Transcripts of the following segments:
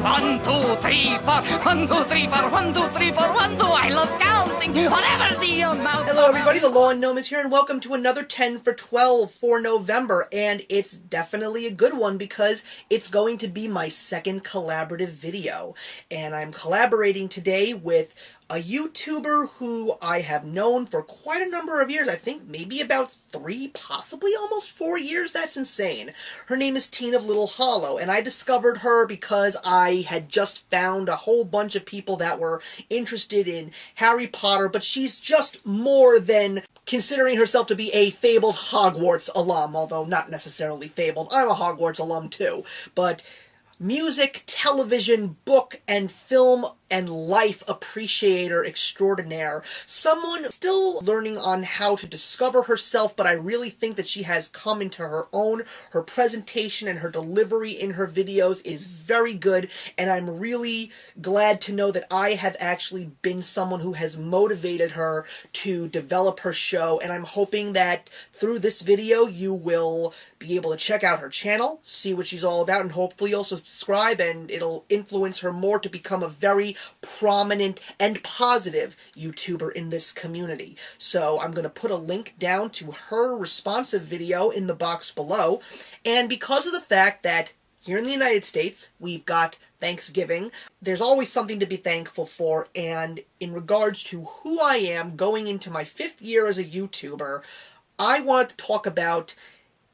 1, 2, 3, 4, 1, 2, 3, 4, 1, 2, 3, 4, 1, 2, I love counting, whatever the amount. Hello everybody, the Law and Gnome is here, and welcome to another 10 for 12 for November, and it's definitely a good one because it's going to be my second collaborative video, and I'm collaborating today with a YouTuber who I have known for quite a number of years. I think maybe about 3, possibly almost 4 years. That's insane. Her name is TeenofLittleHollow, and I discovered her because I had just found a whole bunch of people that were interested in Harry Potter, but she's just more than considering herself to be a fabled Hogwarts alum, although not necessarily fabled. I'm a Hogwarts alum too, but music, television, book, and film and life appreciator extraordinaire. Someone still learning on how to discover herself, but I really think that she has come into her own. Her presentation and her delivery in her videos is very good, and I'm really glad to know that I have actually been someone who has motivated her to develop her show, and I'm hoping that through this video you will be able to check out her channel, see what she's all about, and hopefully also subscribe, and it'll influence her more to become a very prominent and positive YouTuber in this community. So I'm going to put a link down to her responsive video in the box below, and because of the fact that here in the United States, we've got Thanksgiving, there's always something to be thankful for, and in regards to who I am going into my 5th year as a YouTuber, I want to talk about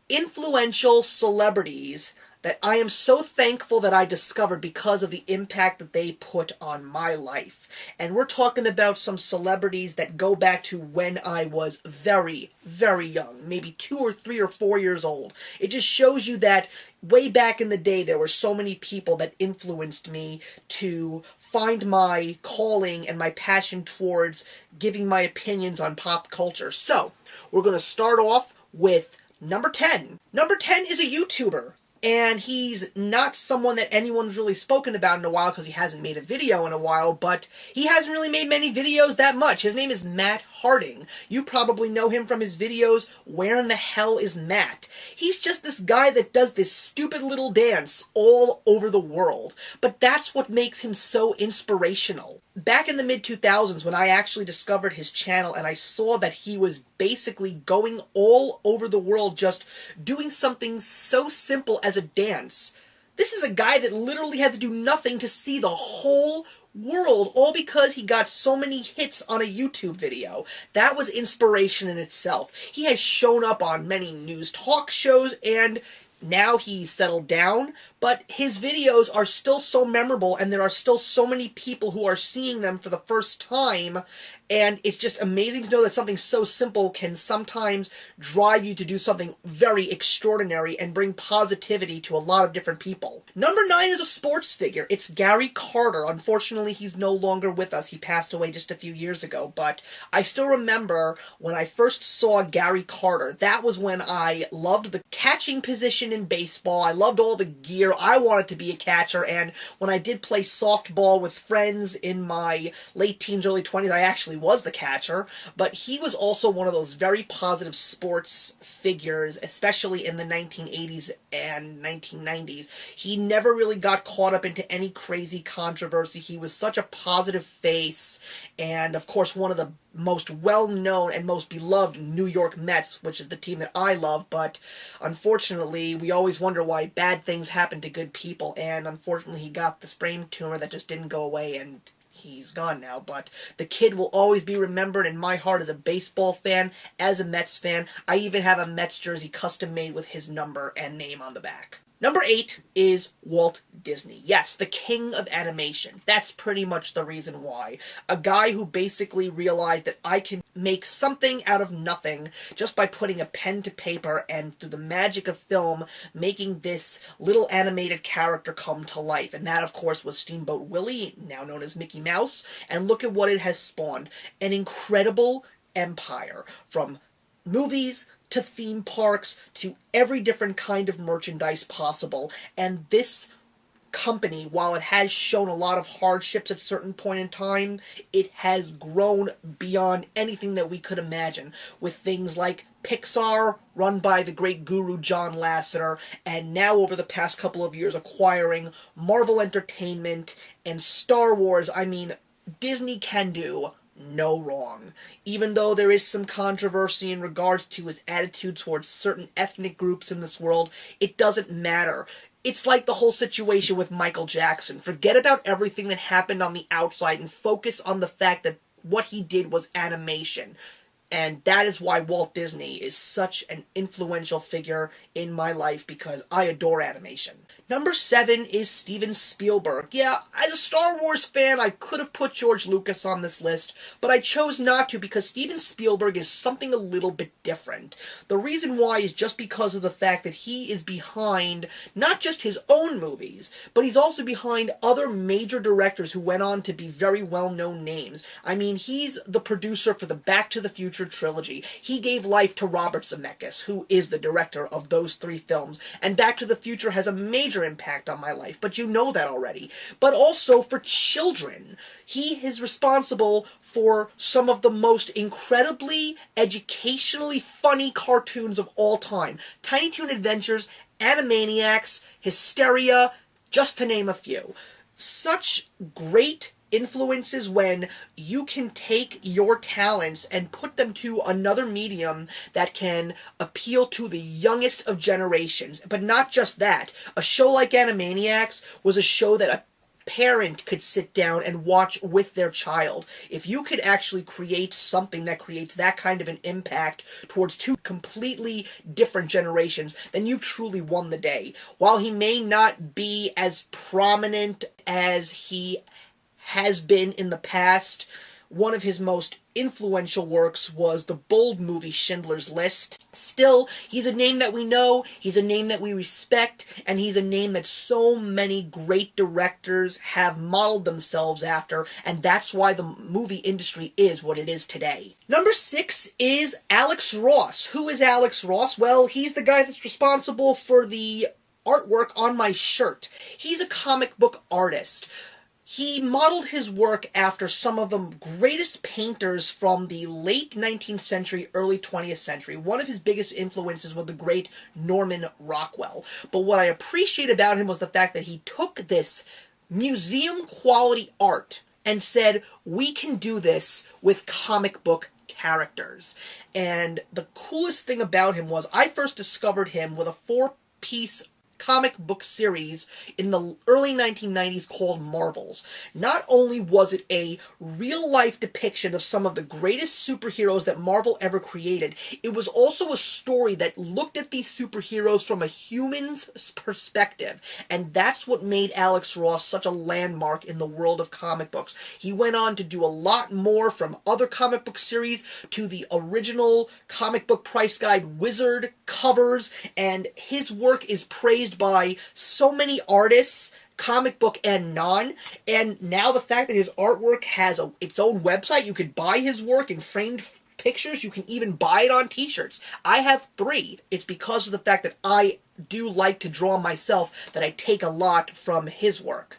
influential celebrities that I am so thankful that I discovered because of the impact that they put on my life. And we're talking about some celebrities that go back to when I was very, very young, maybe 2 or 3 or 4 years old. It just shows you that way back in the day there were so many people that influenced me to find my calling and my passion towards giving my opinions on pop culture. So, we're going to start off with number 10. Number 10 is a YouTuber. And he's not someone that anyone's really spoken about in a while because he hasn't made a video in a while, but he hasn't really made many videos that much. His name is Matt Harding. You probably know him from his videos, Where in the Hell is Matt? He's just this guy that does this stupid little dance all over the world. But that's what makes him so inspirational. Back in the mid-2000s, when I actually discovered his channel and I saw that he was basically going all over the world just doing something so simple as a dance. This is a guy that literally had to do nothing to see the whole world, all because he got so many hits on a YouTube video. That was inspiration in itself. He has shown up on many news talk shows, and now he's settled down, but his videos are still so memorable, and there are still so many people who are seeing them for the first time, and it's just amazing to know that something so simple can sometimes drive you to do something very extraordinary and bring positivity to a lot of different people. Number 9 is a sports figure. It's Gary Carter. Unfortunately, he's no longer with us. He passed away just a few years ago, but I still remember when I first saw Gary Carter. That was when I loved the catching position in baseball. I loved all the gear. I wanted to be a catcher, and when I did play softball with friends in my late teens, early 20s, I actually was the catcher, but he was also one of those very positive sports figures, especially in the 1980s and 1990s. He never really got caught up into any crazy controversy. He was such a positive face, and of course one of the most well-known and most beloved New York Mets, which is the team that I love, but unfortunately, we always wonder why bad things happen to good people, and unfortunately he got this brain tumor that just didn't go away, and he's gone now, but the kid will always be remembered in my heart as a baseball fan, as a Mets fan. I even have a Mets jersey custom-made with his number and name on the back. Number 8 is Walt Disney. Yes, the king of animation. That's pretty much the reason why. A guy who basically realized that I can make something out of nothing just by putting a pen to paper and through the magic of film making this little animated character come to life. And that, of course, was Steamboat Willie, now known as Mickey Mouse. And look at what it has spawned. An incredible empire, from movies to theme parks, to every different kind of merchandise possible, and this company, while it has shown a lot of hardships at a certain point in time, it has grown beyond anything that we could imagine, with things like Pixar, run by the great guru John Lasseter, and now over the past couple of years acquiring Marvel Entertainment and Star Wars. I mean, Disney can do no wrong. Even though there is some controversy in regards to his attitude towards certain ethnic groups in this world, it doesn't matter. It's like the whole situation with Michael Jackson. Forget about everything that happened on the outside and focus on the fact that what he did was animation. And that is why Walt Disney is such an influential figure in my life, because I adore animation. Number 7 is Steven Spielberg. Yeah, as a Star Wars fan, I could have put George Lucas on this list, but I chose not to because Steven Spielberg is something a little bit different. The reason why is just because of the fact that he is behind not just his own movies, but he's also behind other major directors who went on to be very well-known names. I mean, he's the producer for the Back to the Future trilogy. He gave life to Robert Zemeckis, who is the director of those 3 films, and Back to the Future has a major impact on my life, but you know that already. But also for children. He is responsible for some of the most incredibly educationally funny cartoons of all time. Tiny Toon Adventures, Animaniacs, Hysteria, just to name a few. Such great influences when you can take your talents and put them to another medium that can appeal to the youngest of generations. But not just that. A show like Animaniacs was a show that a parent could sit down and watch with their child. If you could actually create something that creates that kind of an impact towards 2 completely different generations, then you've truly won the day. While he may not be as prominent as he has been in the past, one of his most influential works was the bold movie Schindler's List. Still, he's a name that we know, he's a name that we respect, and he's a name that so many great directors have modeled themselves after, and that's why the movie industry is what it is today. Number 6 is Alex Ross. Who is Alex Ross? Well, he's the guy that's responsible for the artwork on my shirt. He's a comic book artist. He modeled his work after some of the greatest painters from the late 19th century, early 20th century. One of his biggest influences was the great Norman Rockwell. But what I appreciate about him was the fact that he took this museum-quality art and said, we can do this with comic book characters. And the coolest thing about him was I first discovered him with a 4-piece comic book series in the early 1990s called Marvels. Not only was it a real-life depiction of some of the greatest superheroes that Marvel ever created, it was also a story that looked at these superheroes from a human's perspective, and that's what made Alex Ross such a landmark in the world of comic books. He went on to do a lot more, from other comic book series to the original comic book price guide Wizard covers, and his work is praised by so many artists, comic book and non, and now the fact that his artwork has its own website, you could buy his work in framed pictures, you can even buy it on t-shirts. I have 3. It's because of the fact that I do like to draw myself that I take a lot from his work.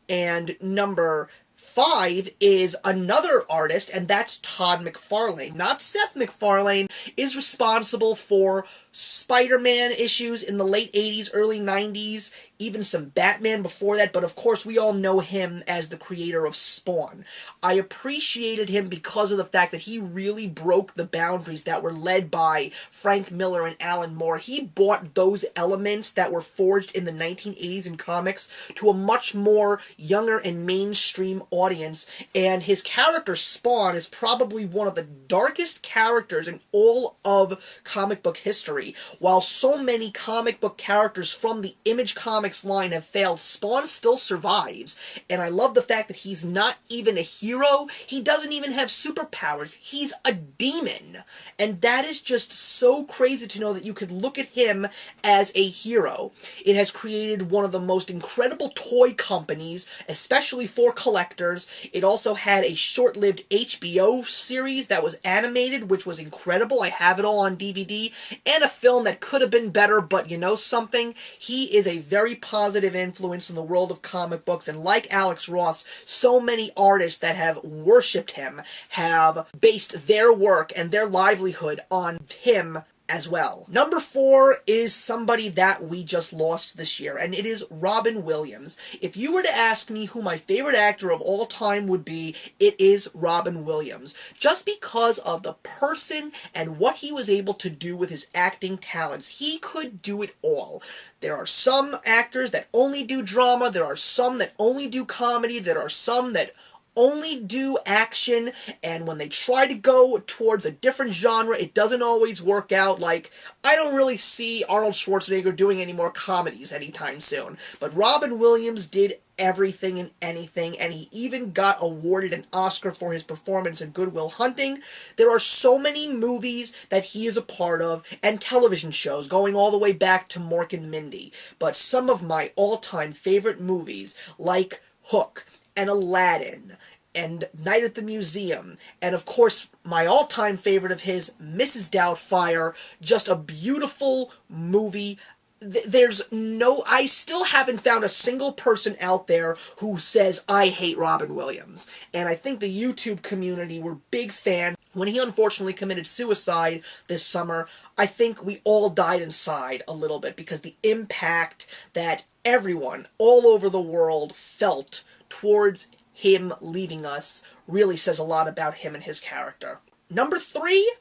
And number 5 is another artist, and that's Todd McFarlane. Not Seth MacFarlane is responsible for Spider-Man issues in the late 80s, early 90s, even some Batman before that, but of course we all know him as the creator of Spawn. I appreciated him because of the fact that he really broke the boundaries that were led by Frank Miller and Alan Moore. He brought those elements that were forged in the 1980s in comics to a much more younger and mainstream audience, and his character Spawn is probably one of the darkest characters in all of comic book history. While so many comic book characters from the Image Comics line have failed, Spawn still survives, and I love the fact that he's not even a hero. He doesn't even have superpowers. He's a demon, and that is just so crazy to know that you could look at him as a hero. It has created one of the most incredible toy companies, especially for collectors, actors. It also had a short-lived HBO series that was animated, which was incredible. I have it all on DVD, and a film that could have been better, but you know something? He is a very positive influence in the world of comic books, and like Alex Ross, so many artists that have worshipped him have based their work and their livelihood on him as well. Number 4 is somebody that we just lost this year, and it is Robin Williams. If you were to ask me who my favorite actor of all time would be, it is Robin Williams. Just because of the person and what he was able to do with his acting talents. He could do it all. There are some actors that only do drama, there are some that only do comedy, there are some that only do action, and when they try to go towards a different genre, it doesn't always work out. Like, I don't really see Arnold Schwarzenegger doing any more comedies anytime soon. But Robin Williams did everything and anything, and he even got awarded an Oscar for his performance in Good Will Hunting. There are so many movies that he is a part of, and television shows, going all the way back to Mork and Mindy. But some of my all-time favorite movies, like Hook, and Aladdin, and Night at the Museum, and of course, my all-time favorite of his, Mrs. Doubtfire, just a beautiful movie. I still haven't found a single person out there who says, I hate Robin Williams. And I think the YouTube community were big fans. When he unfortunately committed suicide this summer, I think we all died inside a little bit, because the impact that everyone all over the world felt towards him leaving us really says a lot about him and his character. Number 3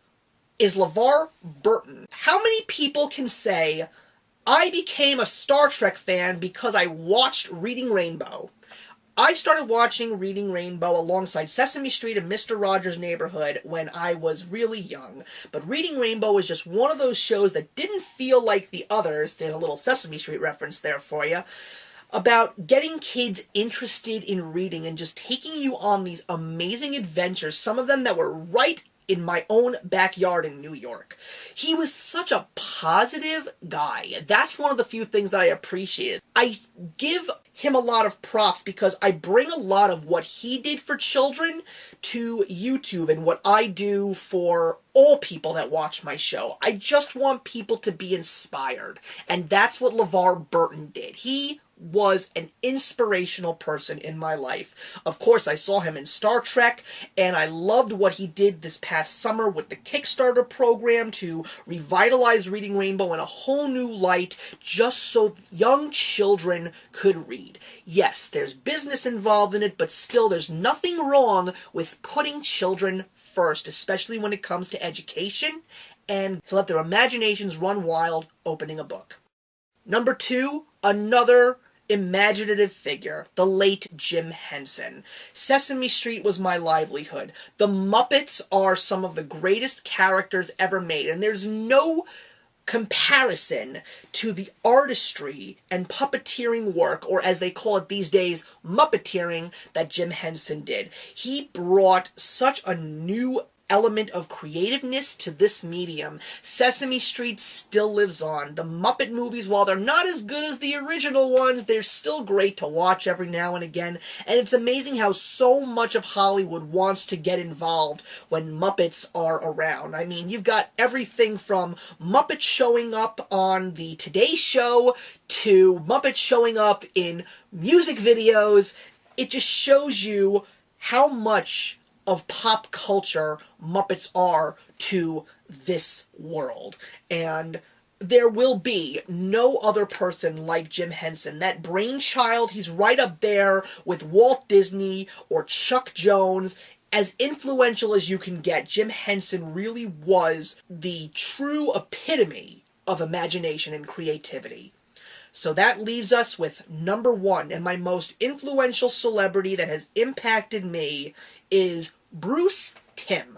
is LeVar Burton. How many people can say, I became a Star Trek fan because I watched Reading Rainbow? I started watching Reading Rainbow alongside Sesame Street and Mr. Rogers' Neighborhood when I was really young. But Reading Rainbow is just one of those shows that didn't feel like the others. There's a little Sesame Street reference there for you. About getting kids interested in reading and just taking you on these amazing adventures, some of them that were right in my own backyard in New York. He was such a positive guy. That's one of the few things that I appreciated. I give him a lot of props because I bring a lot of what he did for children to YouTube and what I do for all people that watch my show. I just want people to be inspired, and that's what LeVar Burton did. He was an inspirational person in my life. Of course, I saw him in Star Trek, and I loved what he did this past summer with the Kickstarter program to revitalize Reading Rainbow in a whole new light, just so young children could read. Yes, there's business involved in it, but still, there's nothing wrong with putting children first, especially when it comes to education, and to let their imaginations run wild opening a book. Number 2, another imaginative figure, the late Jim Henson. Sesame Street was my livelihood. The Muppets are some of the greatest characters ever made, and there's no comparison to the artistry and puppeteering work, or as they call it these days, Muppeteering, that Jim Henson did. He brought such a new element of creativeness to this medium. Sesame Street still lives on. The Muppet movies, while they're not as good as the original ones, they're still great to watch every now and again, and it's amazing how so much of Hollywood wants to get involved when Muppets are around. I mean, you've got everything from Muppets showing up on the Today Show to Muppets showing up in music videos. It just shows you how much of pop culture Muppets are to this world. And there will be no other person like Jim Henson. That brainchild, he's right up there with Walt Disney or Chuck Jones. As influential as you can get, Jim Henson really was the true epitome of imagination and creativity. So that leaves us with number 1, and my most influential celebrity that has impacted me is Bruce Timm.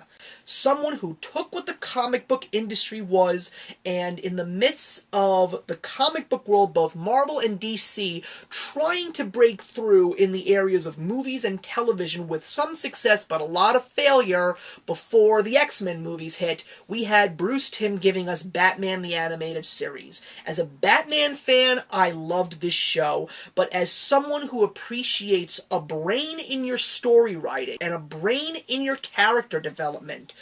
someone who took what the comic book industry was, and in the midst of the comic book world, both Marvel and DC, trying to break through in the areas of movies and television with some success but a lot of failure before the X-Men movies hit, we had Bruce Timm giving us Batman the Animated Series. As a Batman fan, I loved this show, but as someone who appreciates a brain in your story writing and a brain in your character development,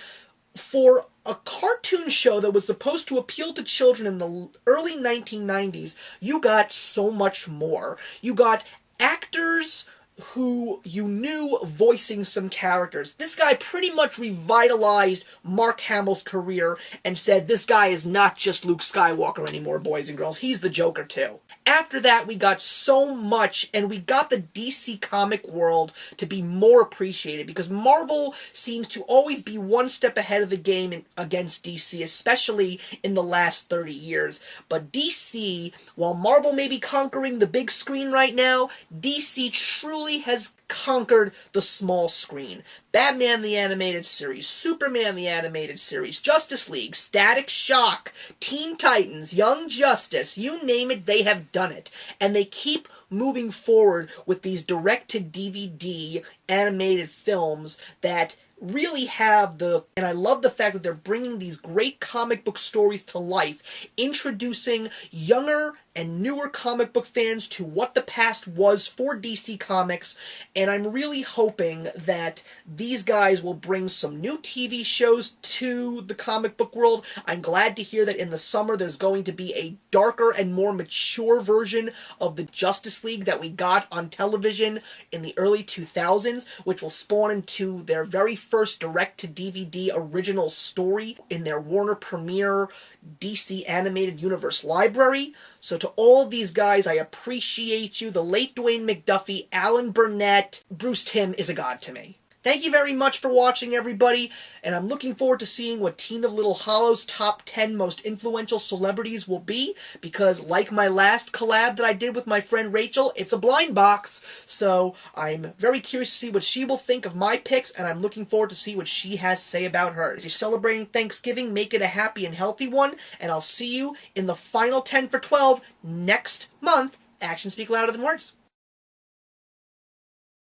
for a cartoon show that was supposed to appeal to children in the early 1990s, you got so much more. You got actors who you knew voicing some characters. This guy pretty much revitalized Mark Hamill's career and said, this guy is not just Luke Skywalker anymore, boys and girls. He's the Joker too. After that, we got so much, and we got the DC comic world to be more appreciated, because Marvel seems to always be one step ahead of the game against DC, especially in the last 30 years. But DC, while Marvel may be conquering the big screen right now, DC truly has conquered the small screen. Batman the Animated Series, Superman the Animated Series, Justice League, Static Shock, Teen Titans, Young Justice, you name it, they have done it. And they keep moving forward with these direct-to-DVD animated films that really have and I love the fact that they're bringing these great comic book stories to life, introducing younger and newer comic book fans to what the past was for DC Comics, and I'm really hoping that these guys will bring some new TV shows to the comic book world. I'm glad to hear that in the summer there's going to be a darker and more mature version of the Justice League that we got on television in the early 2000s, which will spawn into their very first direct-to-DVD original story in their Warner Premiere DC Animated Universe library. So to all of these guys, I appreciate you. The late Dwayne McDuffie, Alan Burnett, Bruce Timm is a god to me. Thank you very much for watching, everybody, and I'm looking forward to seeing what TeenofLittleHollow's top 10 most influential celebrities will be, because like my last collab that I did with my friend Rachel, it's a blind box, so I'm very curious to see what she will think of my picks, and I'm looking forward to see what she has to say about hers. If you're celebrating Thanksgiving, make it a happy and healthy one, and I'll see you in the final 10 for 12 next month. Actions speak louder than words.